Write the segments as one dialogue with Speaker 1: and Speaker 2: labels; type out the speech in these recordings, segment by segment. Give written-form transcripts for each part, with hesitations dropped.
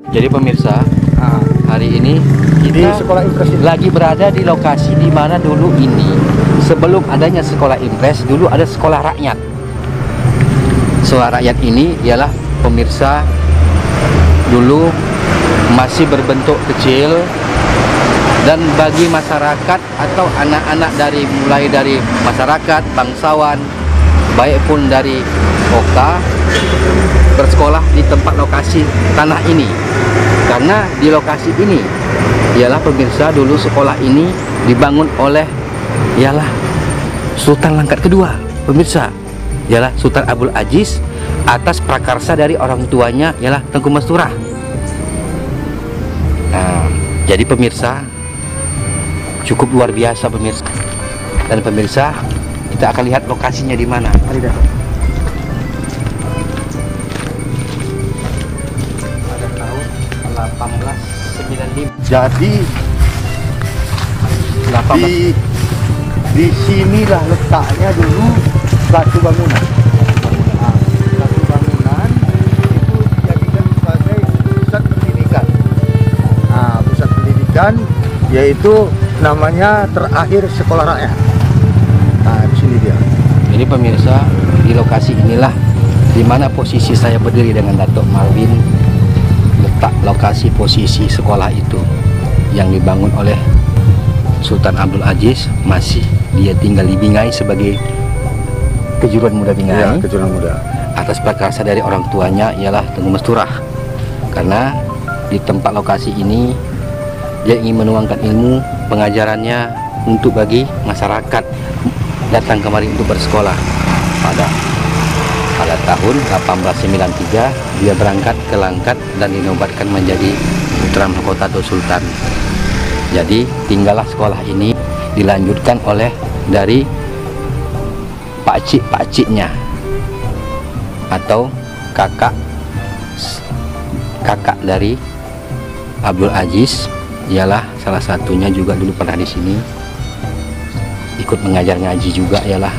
Speaker 1: Jadi pemirsa, hari ini kita lagi berada di lokasi di mana dulu ini, sebelum adanya sekolah impres, dulu ada sekolah rakyat. Sekolah rakyat ini ialah pemirsa dulu masih berbentuk kecil, dan bagi masyarakat atau anak-anak dari mulai dari masyarakat, bangsawan, baik pun dari Oka, bersekolah di tempat lokasi tanah ini. Karena di lokasi ini ialah pemirsa dulu sekolah ini dibangun oleh ialah Sultan Langkat kedua, pemirsa, ialah Sultan Abdul Aziz atas prakarsa dari orang tuanya ialah Tengku Masturah. Nah, jadi pemirsa cukup luar biasa pemirsa. Dan pemirsa, kita akan lihat lokasinya di mana. Mari dah. Pada tahun 1895.
Speaker 2: Jadi
Speaker 1: 18
Speaker 2: di sinilah letaknya dulu satu bangunan. Satu bangunan itu dijadikan sebagai pusat pendidikan. Pusat pendidikan yaitu namanya terakhir sekolah rakyat. Di sini dia.
Speaker 1: Jadi pemirsa, di lokasi inilah di mana posisi saya berdiri dengan Datuk Marvin. Letak lokasi posisi sekolah itu yang dibangun oleh Sultan Abdul Aziz, masih dia tinggal di Bingai sebagai kejuruan muda Bingai.
Speaker 2: Ya, kejuruan muda.
Speaker 1: Atas prakarsa dari orang tuanya ialah Tengku Masturah. Karena di tempat lokasi ini dia ingin menuangkan ilmu pengajarannya untuk bagi masyarakat datang kemari untuk bersekolah. Pada tahun 1893 dia berangkat ke Langkat dan dinobatkan menjadi putra mahkota atau sultan. Jadi tinggallah sekolah ini dilanjutkan oleh dari pakcik-pakciknya atau kakak dari Abdul Aziz, ialah salah satunya juga dulu pernah di sini ikut mengajar ngaji juga, ialah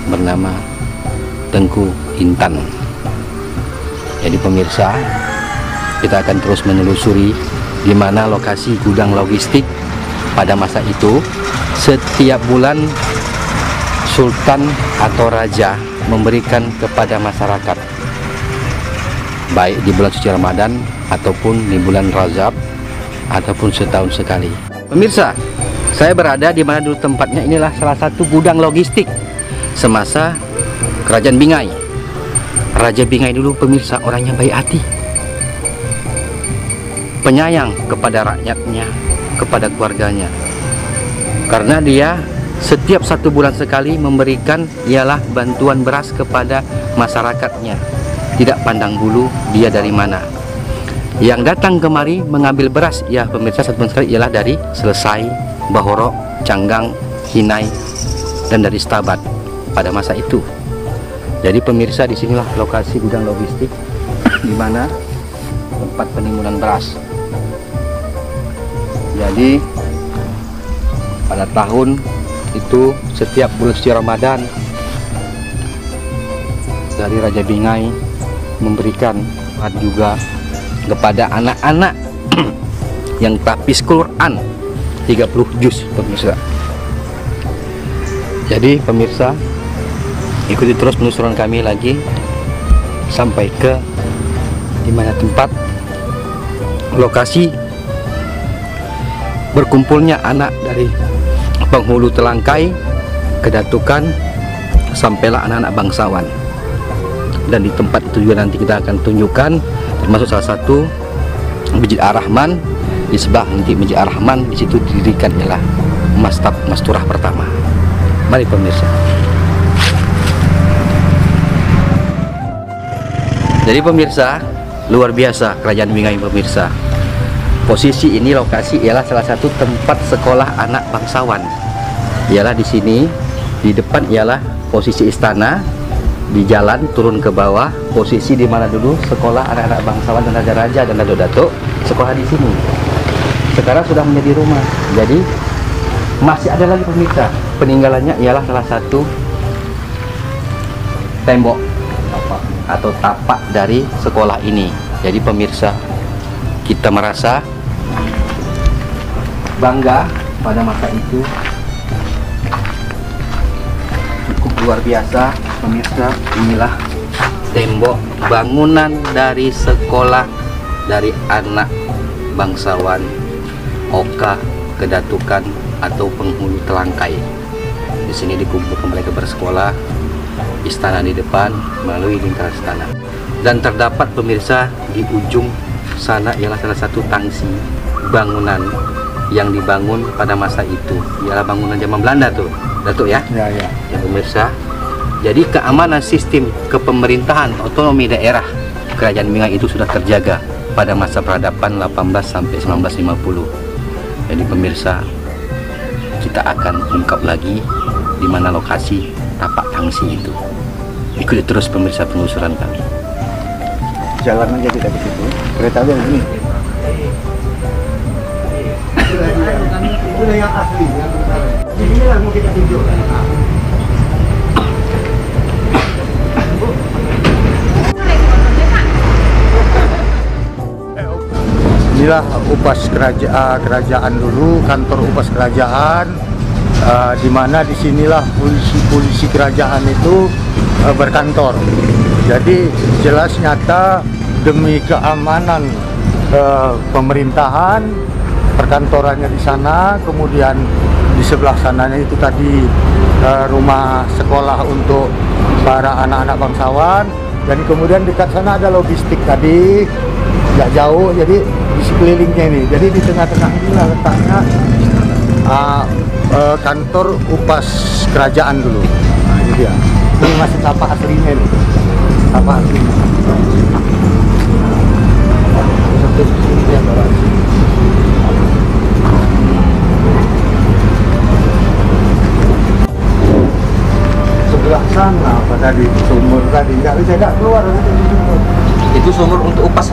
Speaker 1: bernama Tengku Intan. Jadi pemirsa, kita akan terus menelusuri di mana lokasi gudang logistik pada masa itu. Setiap bulan Sultan atau Raja memberikan kepada masyarakat, baik di bulan suci Ramadan ataupun di bulan Rajab ataupun setahun sekali. Pemirsa, saya berada di mana dulu tempatnya, inilah salah satu gudang logistik semasa Kerajaan Bingai. Raja Bingai dulu pemirsa orangnya baik hati, penyayang kepada rakyatnya, kepada keluarganya. Karena dia setiap 1 bulan sekali memberikan ialah bantuan beras kepada masyarakatnya. Tidak pandang bulu dia dari mana. Yang datang kemari mengambil beras, ya pemirsa, 1 bulan sekali ialah dari Selesai, Bahorok, Canggang, Hinai, dan dari Stabat pada masa itu. Jadi pemirsa, disinilah lokasi gudang logistik di mana tempat penimbunan beras. Jadi pada tahun itu setiap bulan suci Ramadan dari Raja Bingai memberikan juga kepada anak-anak yang tahfiz Quran 30 juz pemirsa. Jadi pemirsa, ikuti terus penelusuran kami lagi sampai ke di mana tempat lokasi berkumpulnya anak dari penghulu Telangkai, Kedatukan, sampailah anak-anak bangsawan. Dan di tempat itu juga nanti kita akan tunjukkan, termasuk salah satu Masjid Ar-Rahman. Di sebelah nanti Masjid Ar-Rahman, di situ didirikan ialah Mastab Masturah pertama. Mari pemirsa. Jadi pemirsa, luar biasa Kerajaan Bingai pemirsa. Posisi ini lokasi ialah salah satu tempat sekolah anak bangsawan. Ialah di sini, di depan ialah posisi istana, di jalan turun ke bawah posisi di mana dulu sekolah anak-anak bangsawan dan raja-raja dan datuk-datuk sekolah di sini. Sekarang sudah menjadi rumah. Jadi masih ada lagi pemirsa, peninggalannya ialah salah satu tembok atau tapak dari sekolah ini. Jadi pemirsa, kita merasa bangga pada masa itu. Cukup luar biasa pemirsa. Inilah tembok bangunan dari sekolah dari anak bangsawan Oka Kedatukan atau penghulu Telangkai. Di sini dikumpulkan mereka bersekolah, istana di depan melalui lingkaran istana. Dan terdapat pemirsa di ujung sana ialah salah satu tangsi bangunan yang dibangun pada masa itu. Ialah bangunan zaman Belanda tuh, Datuk ya.
Speaker 2: Ya.
Speaker 1: Ya pemirsa. Jadi keamanan sistem kepemerintahan otonomi daerah Kerajaan Bingai itu sudah terjaga pada masa peradaban 18 sampai 1950. Jadi pemirsa, kita akan ungkap lagi di mana lokasi tapak tangsi itu. Ikuti terus pemirsa penelusuran kami.
Speaker 2: Jalan aja kita ke situ. Kereta aja ini. Itulah yang asli, yang besar. Inilah mau kita tunjukkan. Inilah upas kerajaan dulu, kantor upas kerajaan, di mana disinilah polisi kerajaan itu berkantor. Jadi jelas nyata demi keamanan pemerintahan, perkantorannya di sana, kemudian di sebelah sananya itu tadi rumah sekolah untuk para anak-anak bangsawan, dan kemudian dekat sana ada logistik tadi, nggak jauh, jadi di sekelilingnya ini. Jadi di tengah-tengah inilah letaknya kantor upas kerajaan dulu. Nah ini dia. Ini masih tapak aslinya nih. Tapak aslinya. Sampai sini dia bawa. Sebelah sana apa tadi, sumur tadi nggak bisa keluar.
Speaker 1: Itu sumur untuk upas.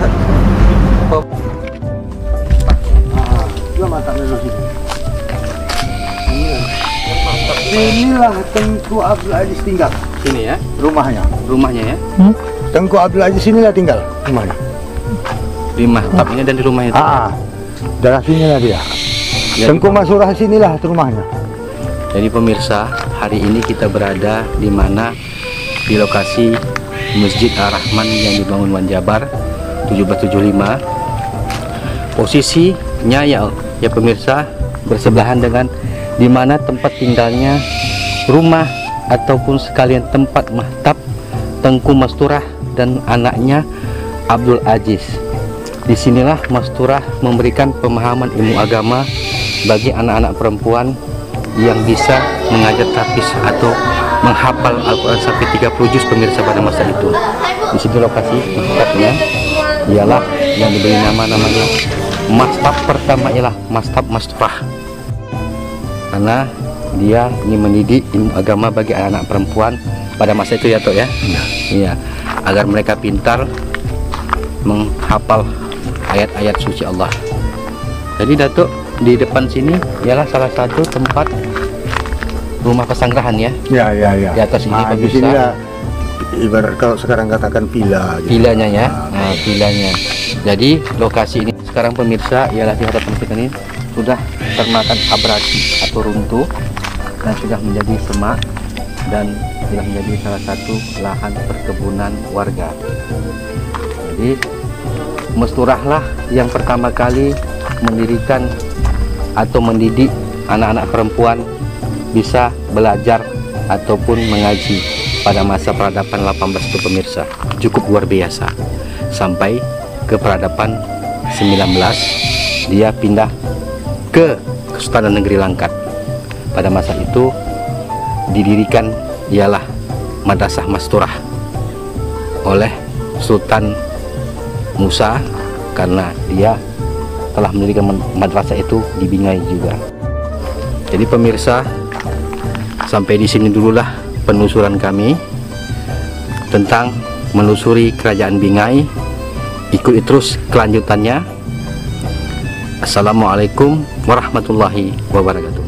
Speaker 2: Mantap dulu sini. Inilah Tengku Abdul Aziz tinggal.
Speaker 1: Sini ya,
Speaker 2: Rumahnya.
Speaker 1: rumahnya ya.
Speaker 2: Tengku Abdul Aziz sinilah tinggal rumahnya.
Speaker 1: Di mahtabnya dan di rumahnya itu.
Speaker 2: Daerah sinilah dia.
Speaker 1: Jadi,
Speaker 2: Tengku Masurah sinilah rumahnya.
Speaker 1: jadi pemirsa, hari ini kita berada di mana? Di lokasi Masjid Ar-Rahman yang dibangun Wan Jabar 1775. Posisinya ya pemirsa bersebelahan dengan di mana tempat tinggalnya, rumah ataupun sekalian tempat mahtab Tengku Masturah dan anaknya Abdul Aziz. Disinilah Masturah memberikan pemahaman ilmu agama bagi anak-anak perempuan yang bisa mengajar tapis atau menghafal Al-Quran sampai 30 juz pemirsa pada masa itu. Di sini lokasi tempatnya ialah yang diberi namanya Mastab pertama ialah Mastab Masturah, karena dia ingin mendidik ilmu agama bagi anak-anak perempuan pada masa itu ya Tok ya. Iya, agar mereka pintar menghafal ayat-ayat suci Allah. Jadi Datuk, di depan sini ialah salah satu tempat rumah pesanggrahan ya.
Speaker 2: Ya.
Speaker 1: Di atas ini
Speaker 2: Di
Speaker 1: pemirsa.
Speaker 2: sini ya, ibarat kalau sekarang katakan villa. Gitu.
Speaker 1: Vilanya ya, nah, vilanya. Jadi lokasi ini sekarang pemirsa ialah di hadapan kita ini sudah termakan abrasi atau runtuh dan sudah menjadi semak dan sudah menjadi salah satu lahan perkebunan warga. Jadi Masturahlah yang pertama kali mendirikan atau mendidik anak-anak perempuan bisa belajar ataupun mengaji pada masa peradaban 18 itu pemirsa. Cukup luar biasa. Sampai ke peradaban 19 dia pindah ke Kesultanan Negeri Langkat. Pada masa itu didirikan ialah Madrasah Masturah oleh Sultan Musa, karena dia telah mendirikan madrasah itu di Bingai juga. Jadi pemirsa, sampai di sini dululah penelusuran kami tentang menelusuri Kerajaan Bingai. Ikuti terus kelanjutannya. Assalamualaikum warahmatullahi wabarakatuh.